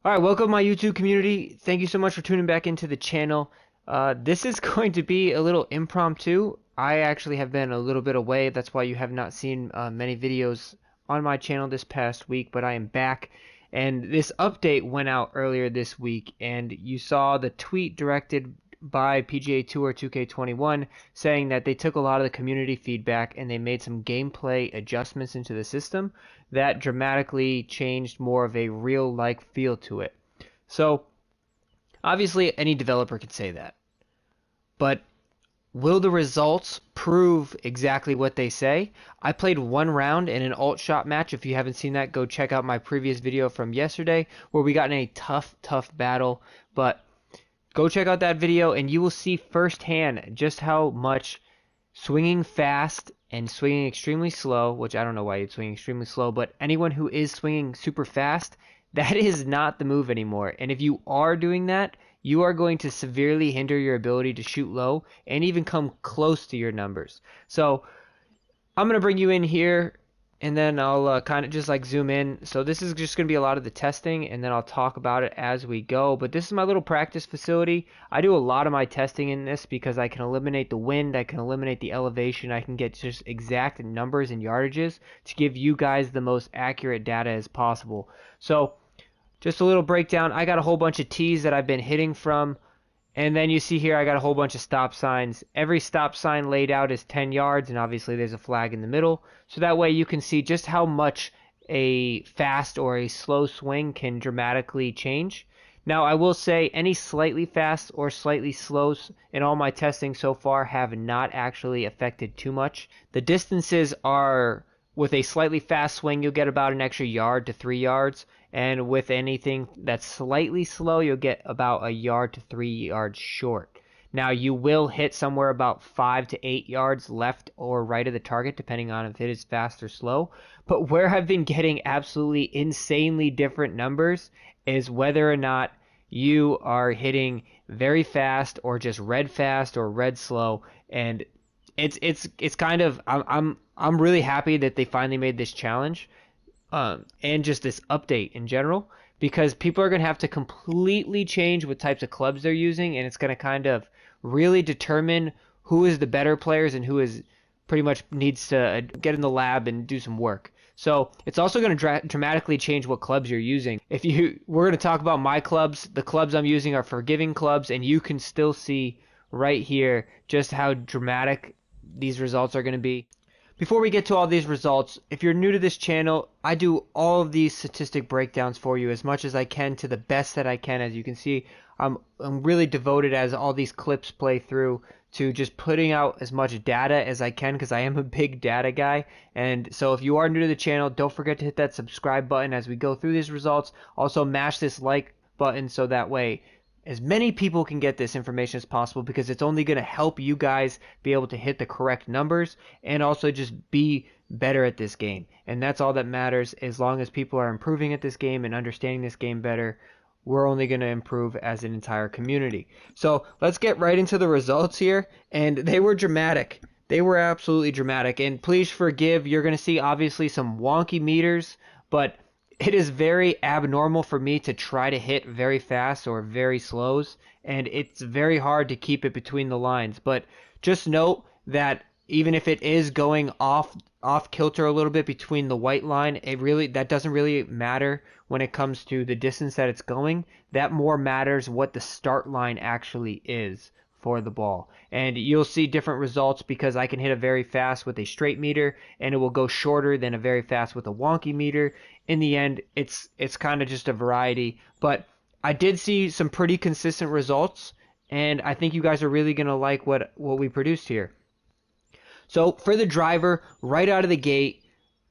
All right, welcome my YouTube community. Thank you so much for tuning back into the channel. This is going to be a little impromptu. I actually have been a little bit away. That's why you have not seen many videos on my channel this past week, but I am back. And this update went out earlier this week, and you saw the tweet directed by PGA Tour 2K21 saying that they took a lot of the community feedback and they made some gameplay adjustments into the system that dramatically changed more of a real-like feel to it. So, obviously, any developer could say that. But will the results prove exactly what they say? I played one round in an alt shot match. If you haven't seen that, go check out my previous video from yesterday where we got in a tough battle. But go check out that video and you will see firsthand just how much swinging fast and swinging extremely slow, which I don't know why you'd swing extremely slow, but anyone who is swinging super fast, that is not the move anymore. And if you are doing that, you are going to severely hinder your ability to shoot low and even come close to your numbers. So I'm going to bring you in here and then I'll kind of just like zoom in. So this is just going to be a lot of the testing and then I'll talk about it as we go. But this is my little practice facility. I do a lot of my testing in this because I can eliminate the wind, I can eliminate the elevation, I can get just exact numbers and yardages to give you guys the most accurate data as possible. So just a little breakdown. I got a whole bunch of tees that I've been hitting from. And then you see here I got a whole bunch of stop signs. Every stop sign laid out is 10 yards, and obviously there's a flag in the middle. So that way you can see just how much a fast or a slow swing can dramatically change. Now I will say any slightly fast or slightly slows in all my testing so far have not actually affected too much. The distances are, with a slightly fast swing, you'll get about an extra yard to 3 yards. And with anything that's slightly slow, you'll get about a yard to 3 yards short. Now, you will hit somewhere about 5 to 8 yards left or right of the target, depending on if it is fast or slow. But where I've been getting absolutely insanely different numbers is whether or not you are hitting very fast or just red fast or red slow. And it's kind of I'm really happy that they finally made this challenge, and just this update in general, because people are going to have to completely change what types of clubs they're using, and it's going to kind of really determine who is the better players and who is pretty much needs to get in the lab and do some work. So it's also going to dramatically change what clubs you're using. We're going to talk about my clubs. The clubs I'm using are forgiving clubs, and you can still see right here just how dramatic these results are going to be. Before we get to all these results, if you're new to this channel, I do all of these statistic breakdowns for you as much as I can to the best that I can. As you can see, I'm really devoted as all these clips play through to just putting out as much data as I can because I am a big data guy. And so if you are new to the channel, don't forget to hit that subscribe button as we go through these results. Also mash this like button so that way as many people can get this information as possible, because it's only going to help you guys be able to hit the correct numbers and also just be better at this game. And that's all that matters. As long as people are improving at this game and understanding this game better, we're only going to improve as an entire community. So let's get right into the results here. And they were dramatic. They were absolutely dramatic. And please forgive, you're going to see obviously some wonky meters, but it is very abnormal for me to try to hit very fast or very slows, and it's very hard to keep it between the lines. But just note that even if it is going off kilter a little bit between the white line, that doesn't really matter when it comes to the distance that it's going. That more matters what the start line actually is for the ball. And you'll see different results because I can hit a very fast with a straight meter and it will go shorter than a very fast with a wonky meter. In the end, it's kind of just a variety, but I did see some pretty consistent results, and I think you guys are really going to like what we produced here. So for the driver, right out of the gate,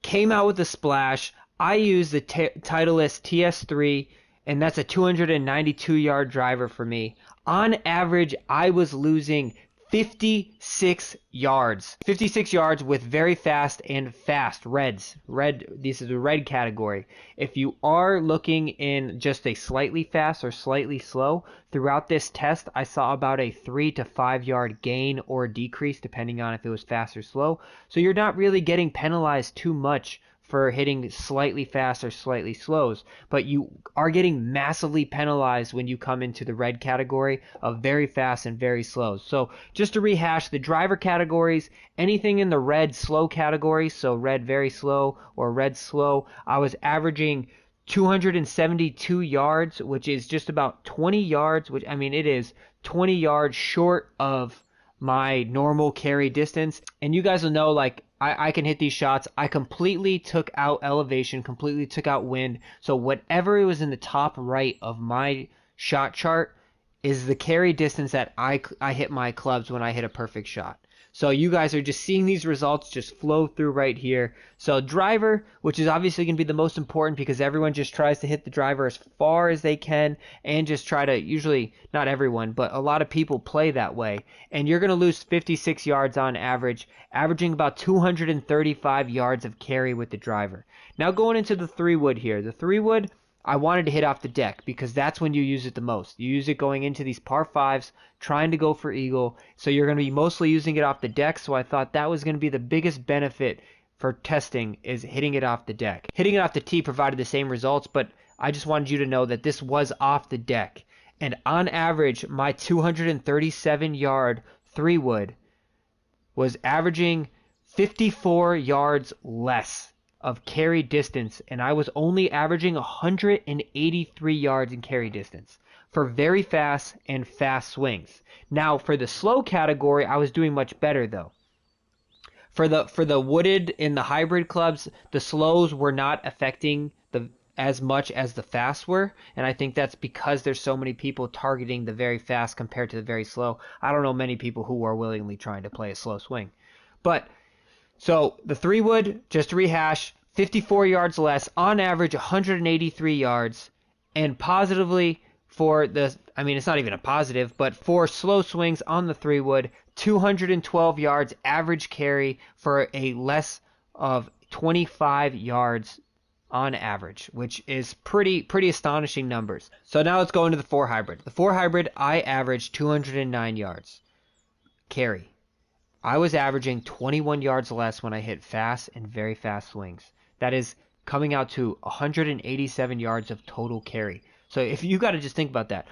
came out with a splash. I used the Titleist TS3, and that's a 292-yard driver for me. On average, I was losing 56 yards. 56 yards with very fast and fast reds. This is a red category. If you are looking in just a slightly fast or slightly slow, throughout this test, I saw about a 3 to 5 yard gain or decrease depending on if it was fast or slow. So you're not really getting penalized too much for hitting slightly fast or slightly slows, but you are getting massively penalized when you come into the red category of very fast and very slow. So just to rehash, the driver categories, anything in the red slow category, so red very slow or red slow, I was averaging 272 yards, which is just about 20 yards, which, I mean, it is 20 yards short of my normal carry distance. And you guys will know, like, I can hit these shots. I completely took out elevation, completely took out wind. So whatever was in the top right of my shot chart is the carry distance that I hit my clubs when I hit a perfect shot. So you guys are just seeing these results just flow through right here. So driver, which is obviously going to be the most important because everyone just tries to hit the driver as far as they can and just try to, usually not everyone, but a lot of people play that way. And you're going to lose 56 yards on average, averaging about 235 yards of carry with the driver. Now going into the 3-wood here. The 3-wood, I wanted to hit off the deck because that's when you use it the most. You use it going into these par 5s, trying to go for eagle. So you're going to be mostly using it off the deck. So I thought that was going to be the biggest benefit for testing, is hitting it off the deck. Hitting it off the tee provided the same results, but I just wanted you to know that this was off the deck. And on average, my 237 yard 3-wood was averaging 54 yards less of carry distance, and I was only averaging 183 yards in carry distance for very fast and fast swings. Now for the slow category, I was doing much better though. For the wooded in the hybrid clubs, the slows were not affecting as much as the fast were, and I think that's because there's so many people targeting the very fast compared to the very slow. I don't know many people who are willingly trying to play a slow swing. But so the 3-wood, just to rehash, 54 yards less, on average 183 yards, and positively for the, I mean, it's not even a positive, but for slow swings on the 3-wood, 212 yards average carry for a less of 25 yards on average, which is pretty astonishing numbers. So now let's go into the 4 hybrid. The 4 hybrid, I averaged 209 yards carry. I was averaging 21 yards less when I hit fast and very fast swings. That is coming out to 187 yards of total carry. So if you got to just think about that.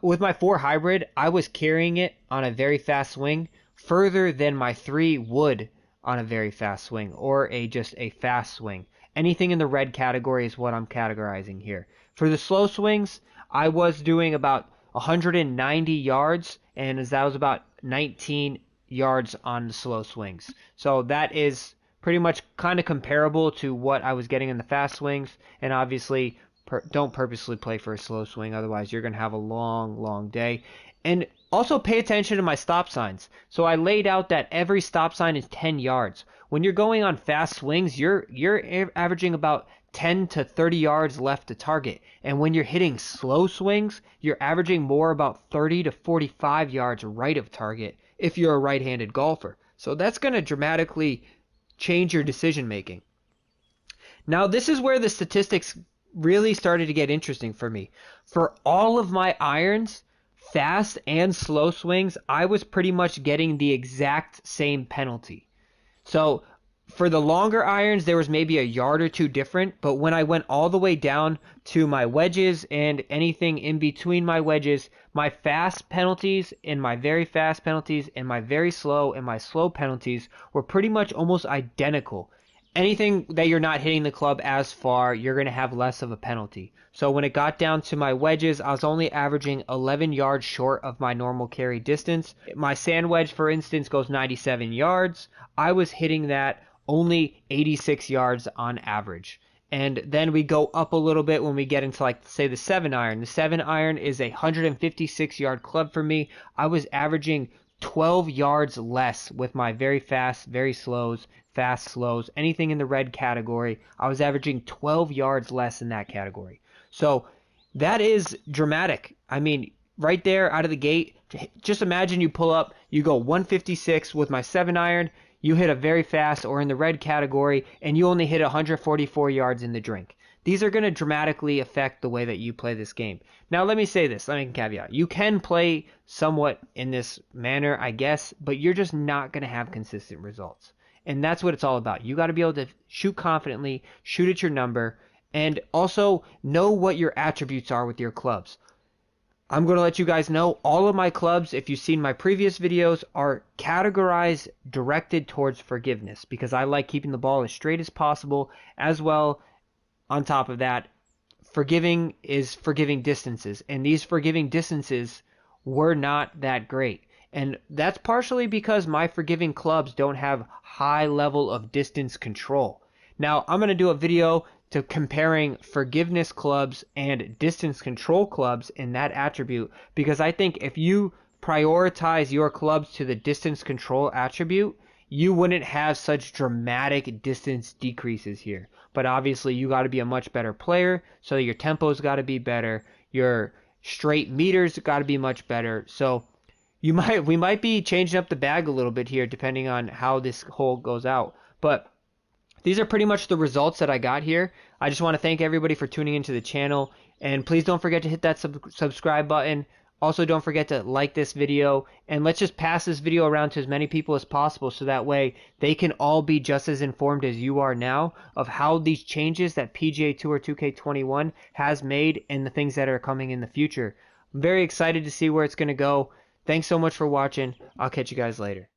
With my 4 hybrid, I was carrying it on a very fast swing further than my 3 would on a very fast swing, or just a fast swing. Anything in the red category is what I'm categorizing here. For the slow swings, I was doing about 190 yards, and that was about 19 yards on the slow swings. So that is pretty much kind of comparable to what I was getting in the fast swings. And obviously, don't purposely play for a slow swing, otherwise you're going to have a long day. And also pay attention to my stop signs. So I laid out that every stop sign is 10 yards. When you're going on fast swings, you're averaging about 10 to 30 yards left to target. And when you're hitting slow swings, you're averaging more about 30 to 45 yards right of target if you're a right-handed golfer. So that's going to dramatically change your decision making. Now this is where the statistics really started to get interesting for me. For all of my irons, fast and slow swings, I was pretty much getting the exact same penalty. So for the longer irons, there was maybe a yard or two different, but when I went all the way down to my wedges and anything in between my wedges, my fast penalties and my very fast penalties and my very slow and my slow penalties were pretty much almost identical. Anything that you're not hitting the club as far, you're going to have less of a penalty. So when it got down to my wedges, I was only averaging 11 yards short of my normal carry distance. My sand wedge, for instance, goes 97 yards. I was hitting that only 86 yards on average. And then we go up a little bit when we get into, like, say, the 7-iron. The 7-iron is a 156-yard club for me. I was averaging 12 yards less with my very fast, very slows, fast slows, anything in the red category. I was averaging 12 yards less in that category. So that is dramatic. I mean, right there out of the gate, just imagine you pull up, you go 156 with my 7-iron, you hit a very fast or in the red category, and you only hit 144 yards in the drink. These are going to dramatically affect the way that you play this game. Now, let me say this. Let me caveat. You can play somewhat in this manner, I guess, but you're just not going to have consistent results. And that's what it's all about. You got to be able to shoot confidently, shoot at your number, and also know what your attributes are with your clubs. I'm going to let you guys know all of my clubs, if you've seen my previous videos, are categorized directed towards forgiveness because I like keeping the ball as straight as possible. As well, on top of that, forgiving is forgiving distances, and these forgiving distances were not that great. And that's partially because my forgiving clubs don't have high level of distance control. Now, I'm going to do a video to comparing forgiveness clubs and distance control clubs in that attribute, because I think if you prioritize your clubs to the distance control attribute, you wouldn't have such dramatic distance decreases here. But obviously you got to be a much better player, so your tempo's got to be better, your straight meters got to be much better. So we might be changing up the bag a little bit here depending on how this hole goes out. But these are pretty much the results that I got here. I just want to thank everybody for tuning into the channel, and please don't forget to hit that subscribe button. Also, don't forget to like this video, and let's just pass this video around to as many people as possible so that way they can all be just as informed as you are now of how these changes that PGA Tour 2K21 has made and the things that are coming in the future. I'm very excited to see where it's going to go. Thanks so much for watching. I'll catch you guys later.